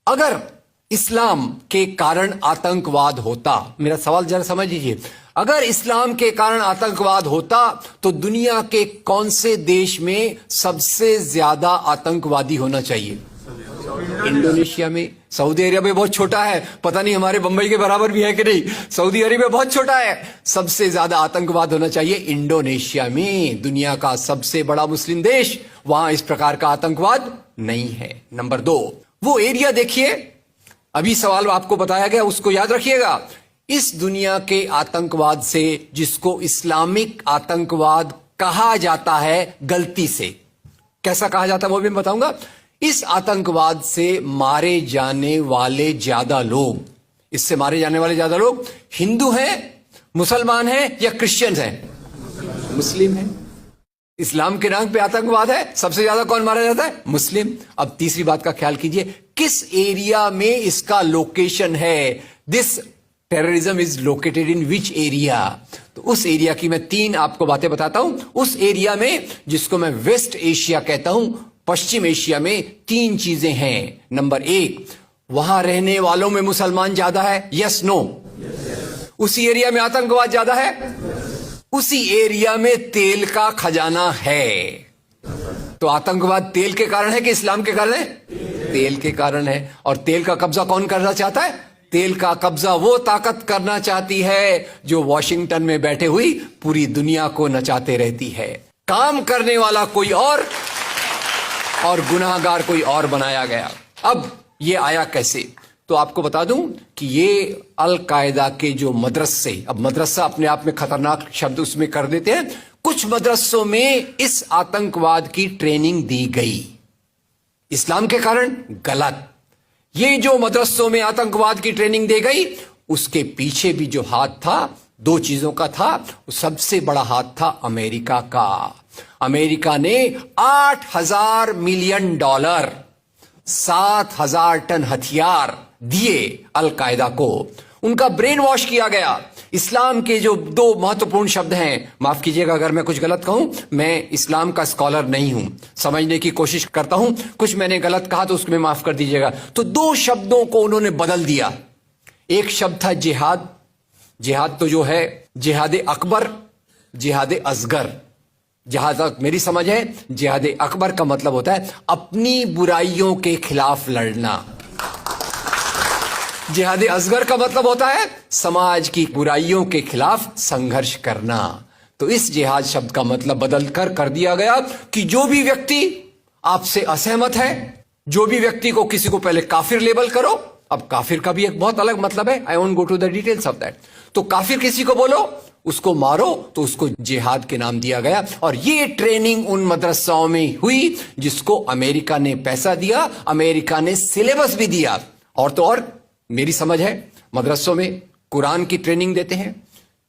अगर इस्लाम के कारण आतंकवाद होता, मेरा सवाल जरा समझ लीजिए, अगर इस्लाम के कारण आतंकवाद होता तो दुनिया के कौन से देश में सबसे ज्यादा आतंकवादी होना चाहिए? इंडोनेशिया में। सऊदी अरेबिया बहुत छोटा है, पता नहीं हमारे बंबई के बराबर भी है कि नहीं। सऊदी अरेबिया बहुत छोटा है, सबसे ज्यादा आतंकवाद होना चाहिए इंडोनेशिया में, दुनिया का सबसे बड़ा मुस्लिम देश, वहां इस प्रकार का आतंकवाद नहीं है। नंबर 2, वो एरिया देखिए, अभी सवाल आपको बताया गया उसको याद रखिएगा। इस दुनिया के आतंकवाद से, जिसको इस्लामिक आतंकवाद कहा जाता है गलती से, कैसा कहा जाता है वो भी मैं बताऊंगा। इस आतंकवाद से मारे जाने वाले ज्यादा लोग, इससे मारे जाने वाले ज्यादा लोग हिंदू हैं, मुसलमान हैं या क्रिश्चियंस हैं? मुस्लिम हैं। इस्लाम के नाम पे आतंकवाद है, सबसे ज्यादा कौन मारा जाता है? मुस्लिम। अब तीसरी बात का ख्याल कीजिए, किस एरिया में इसका लोकेशन है? This terrorism is located in which area? तो उस एरिया की मैं 3 आपको बातें बताता हूं। उस एरिया में, जिसको मैं वेस्ट एशिया कहता हूं, पश्चिम एशिया में 3 चीजें हैं। नंबर 1, वहां रहने वालों में मुसलमान ज्यादा है, यस नो? उसी एरिया में आतंकवाद ज्यादा है, उसी एरिया में तेल का खजाना है। तो आतंकवाद तेल के कारण है कि इस्लाम के कारण है? तेल के कारण है। और तेल का कब्जा कौन करना चाहता है? तेल का कब्जा वो ताकत करना चाहती है जो वॉशिंगटन में बैठे हुई पूरी दुनिया को नचाते रहती है। काम करने वाला कोई और गुनाहगार कोई और बनाया गया। अब ये आया कैसे? तो आपको बता दूं कि ये अल कायदा के जो मदरसे, अब मदरसा अपने आप में खतरनाक शब्द उसमें कर देते हैं, कुछ मदरसों में इस आतंकवाद की ट्रेनिंग दी गई। इस्लाम के कारण गलत। ये जो मदरसों में आतंकवाद की ट्रेनिंग दी गई, उसके पीछे भी जो हाथ था, 2 चीजों का था। सबसे बड़ा हाथ था अमेरिका का। अमेरिका ने $8,000 मिलियन, 7,000 टन हथियार दिए अल कायदा को। उनका ब्रेन वॉश किया गया। इस्लाम के जो 2 महत्वपूर्ण शब्द हैं, माफ कीजिएगा अगर मैं कुछ गलत कहूं, मैं इस्लाम का स्कॉलर नहीं हूं, समझने की कोशिश करता हूं, कुछ मैंने गलत कहा तो उसको मैं माफ कर दीजिएगा। तो 2 शब्दों को उन्होंने बदल दिया। एक शब्द था जिहाद। जिहाद तो जो है जिहाद अकबर, जिहाद असगर। जहां तक मेरी समझ है, जिहाद अकबर का मतलब होता है अपनी बुराइयों के खिलाफ लड़ना। जिहाद असगर का मतलब होता है समाज की बुराइयों के खिलाफ संघर्ष करना। तो इस जिहाद शब्द का मतलब बदल कर दिया गया कि जो भी व्यक्ति आपसे असहमत है, जो भी व्यक्ति को, किसी को पहले काफिर लेबल करो। अब काफिर का भी एक बहुत अलग मतलब है, I won't go to the details of that. तो काफिर किसी को बोलो, उसको मारो, तो उसको जिहाद के नाम दिया गया। और ये ट्रेनिंग उन मदरसाओं में हुई जिसको अमेरिका ने पैसा दिया, अमेरिका ने सिलेबस भी दिया। और तो और मेरी समझ है, मदरसों में कुरान की ट्रेनिंग देते हैं।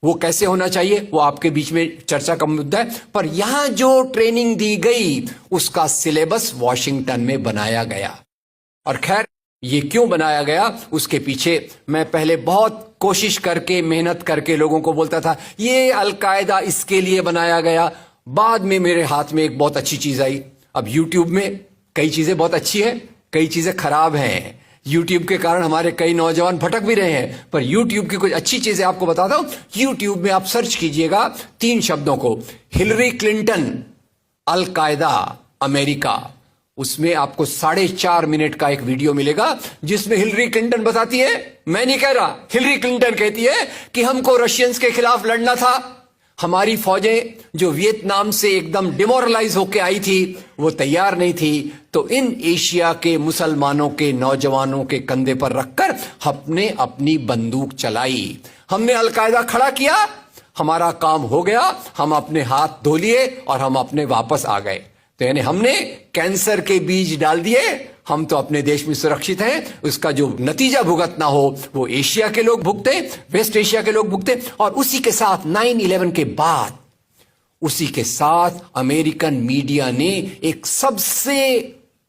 वो कैसे होना चाहिए वो आपके बीच में चर्चा का मुद्दा है, पर यहां जो ट्रेनिंग दी गई उसका सिलेबस वॉशिंगटन में बनाया गया। और खैर, ये क्यों बनाया गया उसके पीछे मैं पहले बहुत कोशिश करके, मेहनत करके लोगों को बोलता था ये अल कायदा इसके लिए बनाया गया। बाद में मेरे हाथ में एक बहुत अच्छी चीज आई। अब यूट्यूब में कई चीजें बहुत अच्छी है, कई चीजें खराब हैं। यूट्यूब के कारण हमारे कई नौजवान भटक भी रहे हैं, पर यूट्यूब की कुछ अच्छी चीजें आपको बताता हूं। यूट्यूब में आप सर्च कीजिएगा 3 शब्दों को, हिलरी क्लिंटन अल कायदा अमेरिका। उसमें आपको 4.5 मिनट का एक वीडियो मिलेगा जिसमें हिलरी क्लिंटन बताती है, मैं नहीं कह रहा, हिलरी क्लिंटन कहती है कि हमको रशियंस के खिलाफ लड़ना था। हमारी फौजें जो वियतनाम से एकदम डिमोरलाइज होकर आई थी वो तैयार नहीं थी, तो इन एशिया के मुसलमानों के नौजवानों के कंधे पर रखकर हमने अपनी बंदूक चलाई। हमने अल कायदा खड़ा किया, हमारा काम हो गया, हम अपने हाथ धो लिए और हम अपने वापस आ गए। तो यानी हमने कैंसर के बीज डाल दिए, हम तो अपने देश में सुरक्षित हैं। उसका जो नतीजा भुगतना हो वो एशिया के लोग भुगते, वेस्ट एशिया के लोग भुगते। और उसी के साथ 9/11 के बाद, उसी के साथ अमेरिकन मीडिया ने एक सबसे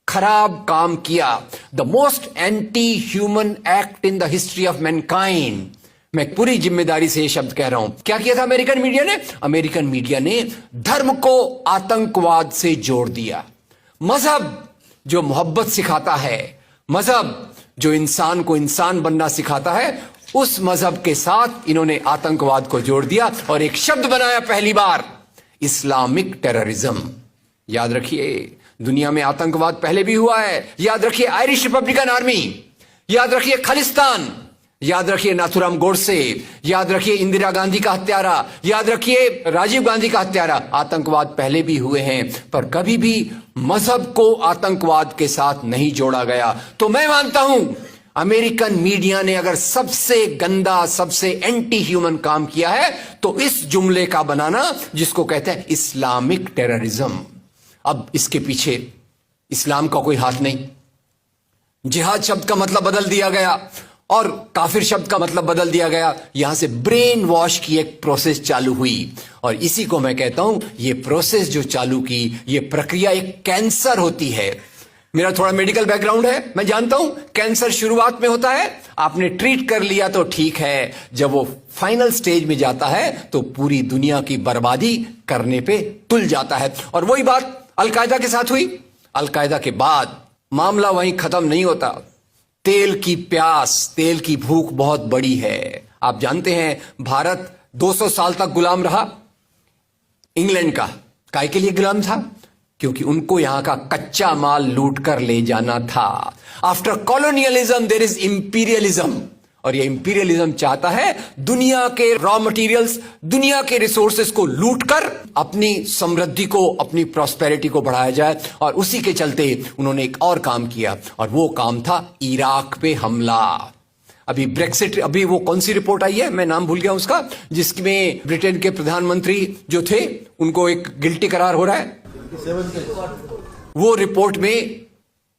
खराब काम किया, the most anti human act in the history of Mankind. मैं पूरी जिम्मेदारी से ये शब्द कह रहा हूं। क्या किया था अमेरिकन मीडिया ने? अमेरिकन मीडिया ने धर्म को आतंकवाद से जोड़ दिया। मजहब जो मोहब्बत सिखाता है, मजहब जो इंसान को इंसान बनना सिखाता है, उस मजहब के साथ इन्होंने आतंकवाद को जोड़ दिया और एक शब्द बनाया पहली बार, इस्लामिक टेररिज्म। याद रखिए, दुनिया में आतंकवाद पहले भी हुआ है। याद रखिए आयरिश रिपब्लिकन आर्मी, याद रखिए खालिस्तान, याद रखिए नाथुराम गोडसे, याद रखिए इंदिरा गांधी का हत्यारा, याद रखिए राजीव गांधी का हत्यारा। आतंकवाद पहले भी हुए हैं, पर कभी भी मजहब को आतंकवाद के साथ नहीं जोड़ा गया। तो मैं मानता हूं अमेरिकन मीडिया ने अगर सबसे गंदा, सबसे एंटी ह्यूमन काम किया है तो इस जुमले का बनाना जिसको कहते हैं इस्लामिक टेररिज्म। अब इसके पीछे इस्लाम का कोई हाथ नहीं। जिहाद शब्द का मतलब बदल दिया गया और काफिर शब्द का मतलब बदल दिया गया। यहां से ब्रेन वॉश की एक प्रोसेस चालू हुई और इसी को मैं कहता हूं, ये प्रोसेस जो चालू की, ये प्रक्रिया एक कैंसर होती है। मेरा थोड़ा मेडिकल बैकग्राउंड है, मैं जानता हूं कैंसर शुरुआत में होता है, आपने ट्रीट कर लिया तो ठीक है, जब वो फाइनल स्टेज में जाता है तो पूरी दुनिया की बर्बादी करने पे तुल जाता है। और वही बात अलकायदा के साथ हुई। अलकायदा के बाद मामला वहीं खत्म नहीं होता। तेल की प्यास, तेल की भूख बहुत बड़ी है। आप जानते हैं भारत 200 साल तक गुलाम रहा इंग्लैंड का। काहे के लिए गुलाम था? क्योंकि उनको यहां का कच्चा माल लूट कर ले जाना था। After colonialism there is imperialism, और ये इंपीरियलिज्म चाहता है दुनिया के रॉ मटेरियल्स, दुनिया के रिसोर्सेस को लूटकर अपनी समृद्धि को, अपनी प्रॉस्पेरिटी को बढ़ाया जाए। और उसी के चलते उन्होंने एक और काम किया और वो काम था इराक पे हमला। अभी ब्रेक्सिट, अभी वो कौन सी रिपोर्ट आई है, मैं नाम भूल गया उसका, जिसमें ब्रिटेन के प्रधानमंत्री जो थे उनको एक गिल्टी करार हो रहा है। वो रिपोर्ट में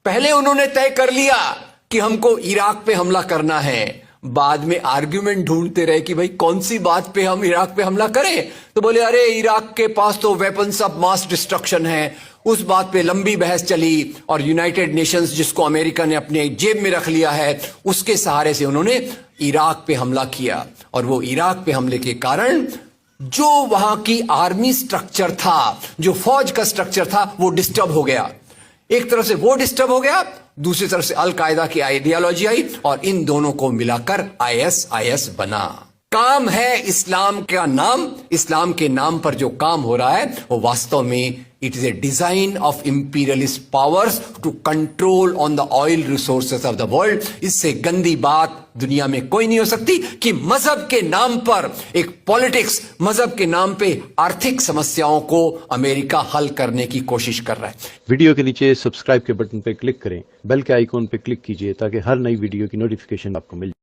पहले उन्होंने तय कर लिया कि हमको इराक पे हमला करना है, बाद में आर्ग्यूमेंट ढूंढते रहे कि भाई कौन सी बात पे हम इराक पे हमला करें। तो बोले अरे इराक के पास तो वेपन्स ऑफ मास डिस्ट्रक्शन है। उस बात पे लंबी बहस चली और यूनाइटेड नेशंस, जिसको अमेरिका ने अपने जेब में रख लिया है, उसके सहारे से उन्होंने इराक पे हमला किया। और वो इराक पे हमले के कारण जो वहां की आर्मी स्ट्रक्चर था, जो फौज का स्ट्रक्चर था, वो डिस्टर्ब हो गया। एक तरफ से वो डिस्टर्ब हो गया, दूसरी तरफ से अल कायदा की आइडियोलॉजी आई और इन दोनों को मिलाकर ISIS बना। काम है इस्लाम का नाम, इस्लाम के नाम पर जो काम हो रहा है वो वास्तव में it is a design of imperialist powers to control on the oil resources of the world. इससे गंदी बात दुनिया में कोई नहीं हो सकती कि मजहब के नाम पर एक पॉलिटिक्स, मजहब के नाम पे आर्थिक समस्याओं को अमेरिका हल करने की कोशिश कर रहा है। वीडियो के नीचे सब्सक्राइब के बटन पर क्लिक करें, बेल के आइकॉन पर क्लिक कीजिए ताकि हर नई वीडियो की नोटिफिकेशन आपको मिल जाए।